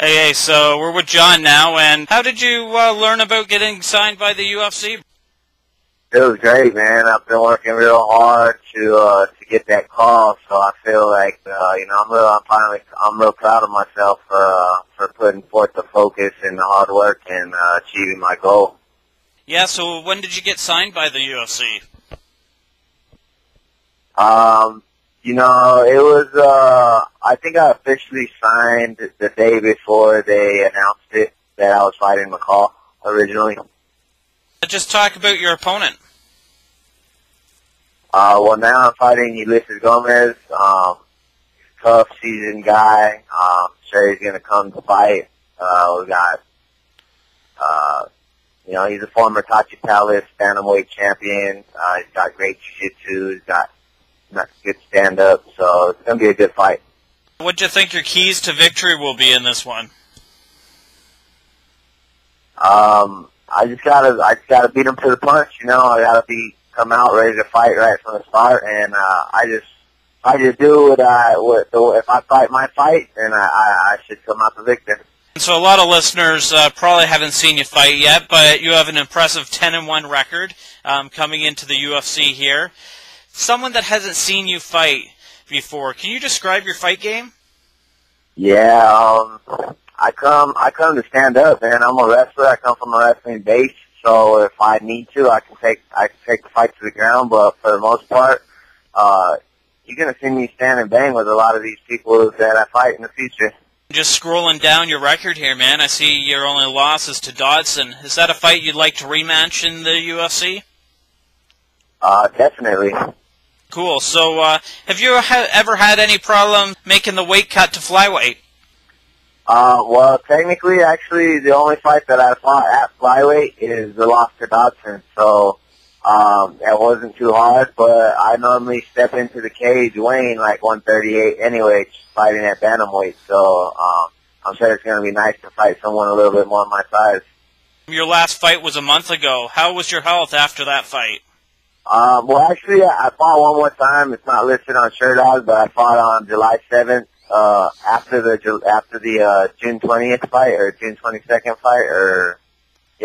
Hey, so we're with John now, and how did you learn about getting signed by the UFC? It was great, man. I've been working real hard to get that call, so I feel like I'm real proud of myself for putting forth the focus and the hard work and achieving my goal. Yeah. So when did you get signed by the UFC? It was I think I officially signed the day before they announced it that I was fighting McCall originally. Just talk about your opponent. Well, now I'm fighting Ulysses Gomez, tough, seasoned guy. Sure he's gonna come to fight. We got, he's a former Tachi Palace bantamweight champion. He's got great jiu-jitsu. He's got good stand-up, so it's gonna be a good fight. What do you think your keys to victory will be in this one? I just gotta beat him to the punch. I gotta come out ready to fight right from the start, and I just do if I fight my fight, then I should come out the victor. So a lot of listeners probably haven't seen you fight yet, but you have an impressive 10-1 record coming into the UFC here. Someone that hasn't seen you fight before, can you describe your fight game? Yeah, I come to stand up, man. I'm a wrestler. I come from a wrestling base, so if I need to, I can take the fight to the ground. But for the most part, you're gonna see me stand and bang with a lot of these people that I fight in the future. Just scrolling down your record here, man. I see your only loss is to Dodson. Is that a fight you'd like to rematch in the UFC? Definitely. Cool. So, have you ever had any problem making the weight cut to flyweight? Well, technically, actually, the only fight that I fought at flyweight is the loss to Dodson. So, that wasn't too hard, but I normally step into the cage weighing like 138 anyway, just fighting at bantamweight. So, I'm sure it's going to be nice to fight someone a little bit more my size. Your last fight was a month ago. How was your health after that fight? Well, actually, I fought one more time. It's not listed on SureDog, but I fought on July 7th, after the June 20th fight, or June 22nd fight,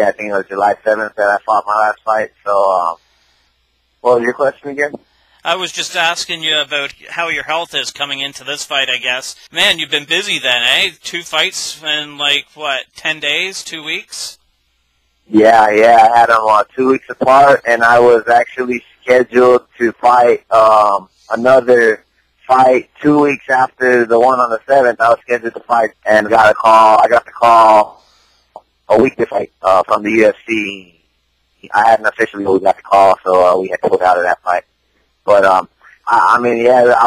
I think it was July 7th that I fought my last fight. So, what was your question again? I was just asking you about how your health is coming into this fight, I guess. Man, you've been busy then, eh? 2 fights in, 10 days, 2 weeks? Yeah, I had them 2 weeks apart, and I was actually scheduled to fight another fight 2 weeks after the one on the 7th. I was scheduled to fight and I got the call a week to fight from the UFC. I hadn't officially got the call, so we had pulled out of that fight. But I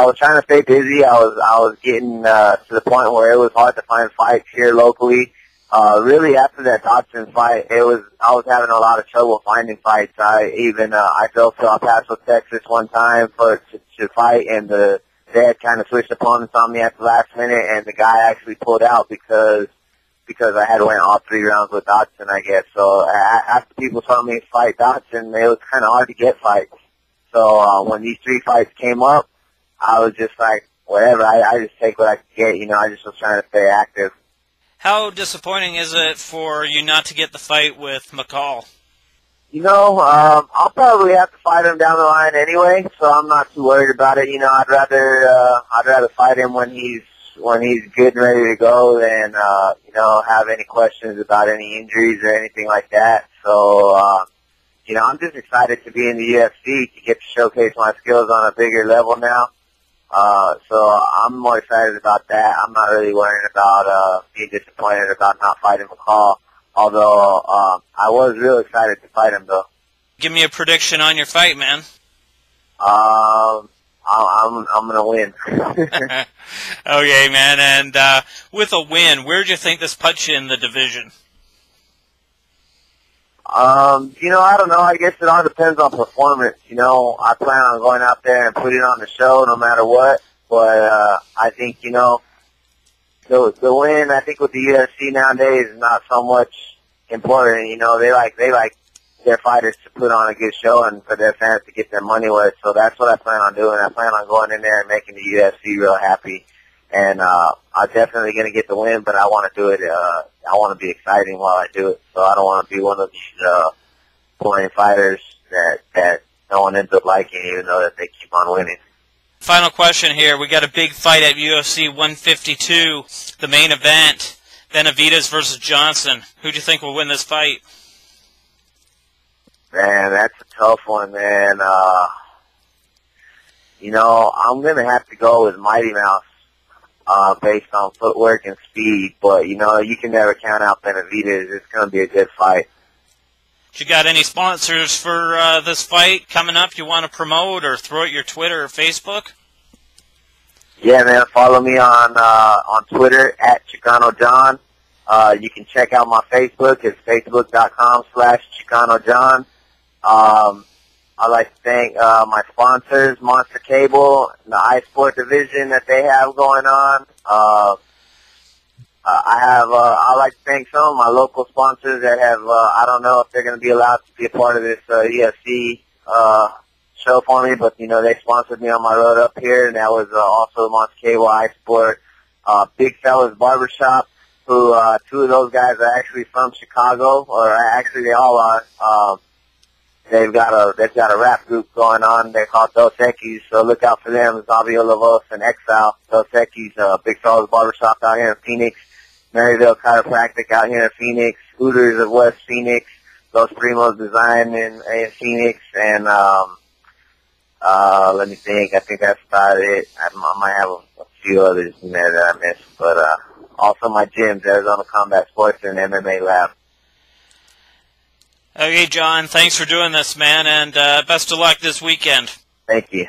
was trying to stay busy. I was getting to the point where it was hard to find fights here locally. Really, after that Dodson fight, I was having a lot of trouble finding fights. I drove to El Paso, Texas one time to fight, and they had kind of switched opponents on me at the last minute, and the guy actually pulled out because I had went all 3 rounds with Dodson, I guess. So after people saw me fight Dodson, it was kind of hard to get fights. So when these 3 fights came up, I was just like, whatever, I just take what I could get. I just was trying to stay active. How disappointing is it for you not to get the fight with McCall? I'll probably have to fight him down the line anyway, so I'm not too worried about it. I'd rather fight him when he's good and ready to go than have any questions about any injuries or anything like that. So I'm just excited to be in the UFC, to get to showcase my skills on a bigger level now. So I'm more excited about that. I'm not really worrying about being disappointed about not fighting McCall. Although I was real excited to fight him, though. Give me a prediction on your fight, man. I'm gonna win. Okay, man. And with a win, where do you think this puts you in the division? I don't know. I guess it all depends on performance. I plan on going out there and putting on the show no matter what. But I think, the win, I think with the UFC nowadays is not so much important. They like their fighters to put on a good show and for their fans to get their money worth. So that's what I plan on doing. I plan on going in there and making the UFC real happy and I'm definitely going to get the win, but I want to do it, I want to be exciting while I do it, so I don't want to be one of these, boring fighters that no one ends up liking, even though that they keep on winning. Final question here. We got a big fight at UFC 152, the main event, Benavidez versus Johnson. Who do you think will win this fight? Man, that's a tough one, man. You know, I'm going to have to go with Mighty Mouse, based on footwork and speed, but, you know, you can never count out Benavidez. It's going to be a good fight. You got any sponsors for this fight coming up you want to promote or throw out your Twitter or Facebook? Yeah, man, follow me on Twitter at ChicanoJohn. You can check out my Facebook. It's facebook.com/ChicanoJohn. I'd like to thank my sponsors, Monster Cable, and the iSport division that they have going on. I'd like to thank some of my local sponsors that have, I don't know if they're going to be allowed to be a part of this UFC show for me, but, you know, they sponsored me on my road up here, and that was also Monster Cable, iSport, Big Fellas Barbershop, who two of those guys are actually from Chicago, or actually they all are. They've got a rap group going on. They're called Dos Equis, so look out for them. Zavio Lavos and Exile. Dos Equis, Big Fellas Barbershop out here in Phoenix. Maryville Chiropractic out here in Phoenix. Hooters of West Phoenix. Los Primos Design in Phoenix. And, let me think. I think that's about it. I might have a few others in there that I missed. But, also my gyms, Arizona Combat Sports and MMA Lab. Okay, John, thanks for doing this, man, and best of luck this weekend. Thank you.